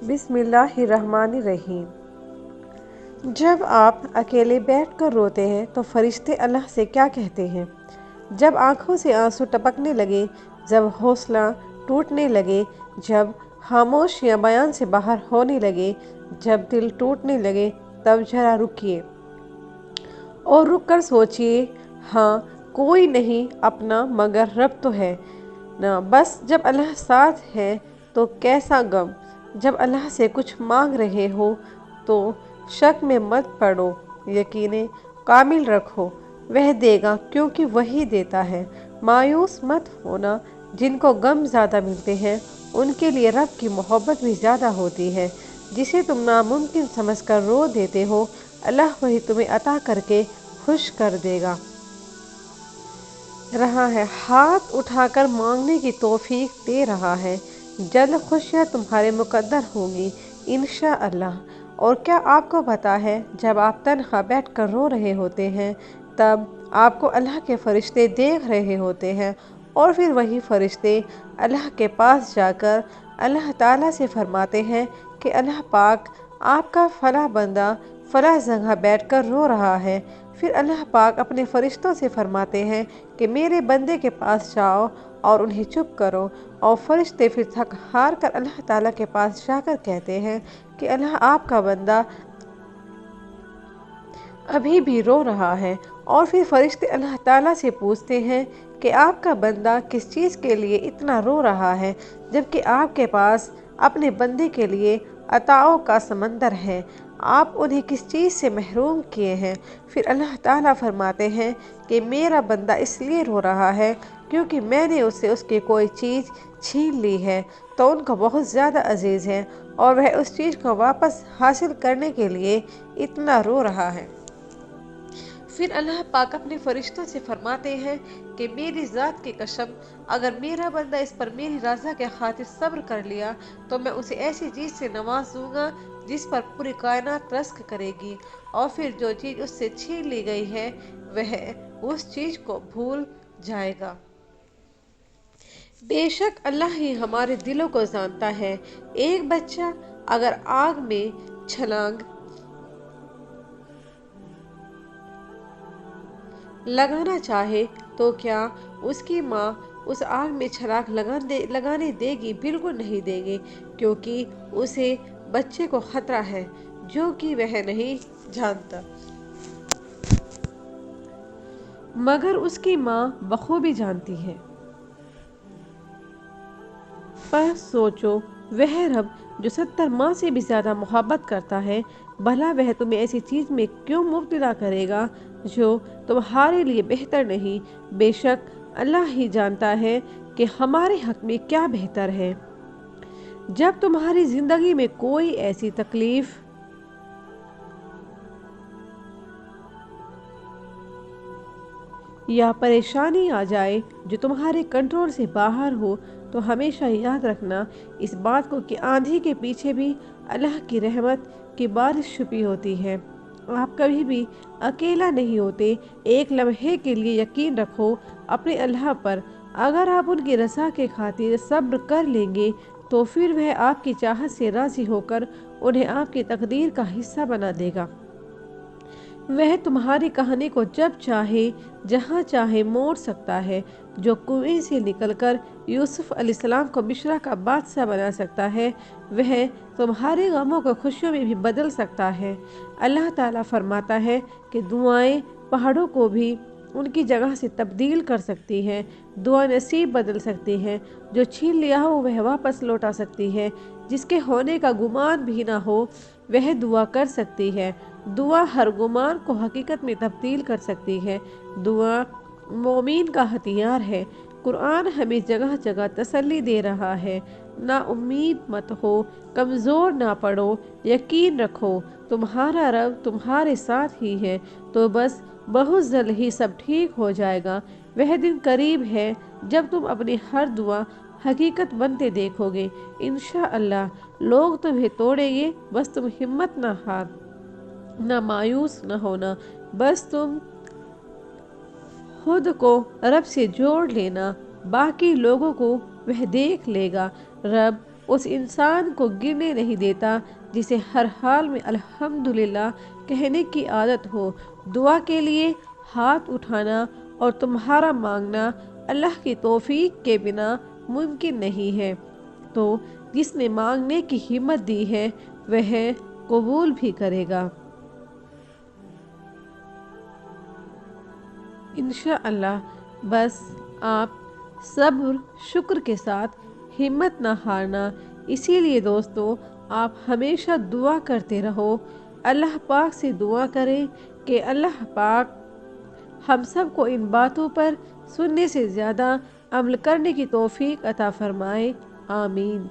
بسم اللہ الرحمن الرحیم۔ جب آپ اکیلے بیٹھ کر روتے ہیں تو فرشتے اللہ سے کیا کہتے ہیں؟ جب آنکھوں سے آنسو ٹپکنے لگے، جب حوصلہ ٹوٹنے لگے، جب خاموشیاں بیان سے باہر ہونے لگے، جب دل ٹوٹنے لگے، تب ذرا رکیے اور رک کر سوچئے، ہاں کوئی نہیں اپنا مگر رب تو ہے نا۔ بس جب اللہ ساتھ ہے تو کیسا غم۔ جب اللہ سے کچھ مانگ رہے ہو تو شک میں مت پڑو، یقین کامل رکھو، وہ دے گا کیونکہ وہی دیتا ہے۔ مایوس مت ہونا، جن کو غم زیادہ ملتے ہیں ان کے لیے رب کی محبت بھی زیادہ ہوتی ہے۔ جسے تم ناممکن سمجھ کر رو دیتے ہو، اللہ وہی تمہیں عطا کر کے خوش کر دے گا رہا ہے، ہاتھ اٹھا کر مانگنے کی توفیق دے رہا ہے۔ جلد خوشیاں تمہارے مقدر ہوں گی انشاءاللہ۔ اور کیا آپ کو پتہ ہے جب آپ تنہا بیٹھ کر رو رہے ہوتے ہیں تب آپ کو اللہ کے فرشتے دیکھ رہے ہوتے ہیں، اور پھر وہی فرشتے اللہ کے پاس جا کر اللہ تعالیٰ سے فرماتے ہیں کہ اللہ پاک آپ کا فلاں بندہ فلاں جگہ بیٹھ کر رو رہا ہے۔ پھر اللہ پاک اپنے فرشتوں سے فرماتے ہیں کہ میرے بندے کے پاس جاؤ اور انہیں چپ کرو، اور فرشتے پھر تھک ہار کر اللہ تعالیٰ کے پاس جا کر کہتے ہیں کہ اللہ آپ کا بندہ ابھی بھی رو رہا ہے، اور پھر فرشتے اللہ تعالیٰ سے پوچھتے ہیں کہ آپ کا بندہ کس چیز کے لیے اتنا رو رہا ہے، جبکہ آپ کے پاس اپنے بندے کے لیے عطاؤں کا سمندر ہے، آپ انہیں کس چیز سے محروم کیے ہیں؟ پھر اللہ تعالیٰ فرماتے ہیں کہ میرا بندہ اس لیے رو رہا ہے کیونکہ میں نے اسے اس کی کوئی چیز چھین لی ہے تو ان کو بہت زیادہ عزیز ہے، اور وہ اس چیز کو واپس حاصل کرنے کے لیے اتنا رو رہا ہے۔ پھر اللہ پاک اپنے فرشتوں سے فرماتے ہیں کہ میری ذات کی قسم، اگر میرا بندہ اس پر میری رضا کے خاطر صبر کر لیا تو میں اسے ایسی چیز سے نواز دوں گا جس پر پوری کائنات رشک کرے گی، اور پھر جو چیز اس سے چھین لی گئی ہے وہ اس چیز کو بھول جائے گا۔ بے شک اللہ ہی ہمارے دلوں کو جانتا ہے۔ ایک بچہ اگر آگ میں چھلانگ لگانا چاہے تو کیا اس کی ماں اس آگ میں چھلانگ لگانے دے گی؟ بالکل نہیں دے گی، کیونکہ اسے بچے کو خطرہ ہے جو کہ وہ نہیں جانتا، مگر اس کی ماں بخوبی جانتی ہے۔ پر سوچو، وہ رب جو 70 ماہ سے بھی زیادہ محبت کرتا ہے، بھلا وہ تمہیں ایسی چیز میں کیوں مبتلا کرے گا جو تمہارے لیے بہتر نہیں؟ بے شک اللہ ہی جانتا ہے کہ ہمارے حق میں کیا بہتر ہے۔ جب تمہاری زندگی میں کوئی ایسی تکلیف یا پریشانی آ جائے جو تمہارے کنٹرول سے باہر ہو تو ہمیشہ یاد رکھنا اس بات کو کہ آندھی کے پیچھے بھی اللہ کی رحمت کی بارش چھپی ہوتی ہے۔ آپ کبھی بھی اکیلا نہیں ہوتے۔ ایک لمحے کے لیے یقین رکھو اپنے اللہ پر، اگر آپ ان کی رضا کے خاطر صبر کر لیں گے تو پھر وہ آپ کی چاہت سے راضی ہو کر انہیں آپ کی تقدیر کا حصہ بنا دے گا۔ وہ تمہاری کہانی کو جب چاہے جہاں چاہے موڑ سکتا ہے۔ جو کنویں سے نکل کر یوسف علیہ السلام کو مصر کا بادشاہ بنا سکتا ہے، وہ تمہارے غموں کو خوشیوں میں بھی بدل سکتا ہے۔ اللہ تعالیٰ فرماتا ہے کہ دعائیں پہاڑوں کو بھی ان کی جگہ سے تبدیل کر سکتی ہیں، دعا نصیب بدل سکتی ہیں، جو چھین لیا ہو وہ واپس لوٹا سکتی ہے، جس کے ہونے کا گمان بھی نہ ہو وہ دعا کر سکتی ہے، دعا ہر گمان کو حقیقت میں تبدیل کر سکتی ہے، دعا مومن کا ہتھیار ہے۔ قرآن ہمیں جگہ جگہ تسلی دے رہا ہے، نا امید مت ہو، کمزور نہ پڑو، یقین رکھو تمہارا رب تمہارے ساتھ ہی ہے، تو بس بہت جلد ہی سب ٹھیک ہو جائے گا۔ وہ دن قریب ہے جب تم اپنی ہر دعا حقیقت بنتے دیکھو گے انشاءاللہ۔ لوگ تمہیں توڑیں گے، بس تم ہمت نہ ہار، نہ مایوس نہ ہونا، بس تم خود کو رب سے جوڑ لینا، باقی لوگوں کو وہ دیکھ لے گا۔ رب اس انسان کو گرنے نہیں دیتا جسے ہر حال میں الحمدللہ کہنے کی عادت ہو۔ دعا کے لیے ہاتھ اٹھانا اور تمہارا مانگنا اللہ کی توفیق کے بنا ممکن نہیں ہے، تو جس نے مانگنے کی ہمت دی ہے وہ قبول بھی کرے گا۔ انشاءاللہ بس آپ صبر شکر کے ساتھ ہمت نہ ہارنا۔ اسی لیے دوستو، آپ ہمیشہ دعا کرتے رہو، اللہ پاک سے دعا کریں کہ اللہ پاک ہم سب کو ان باتوں پر سننے سے زیادہ عمل کرنے کی توفیق عطا فرمائے، آمین۔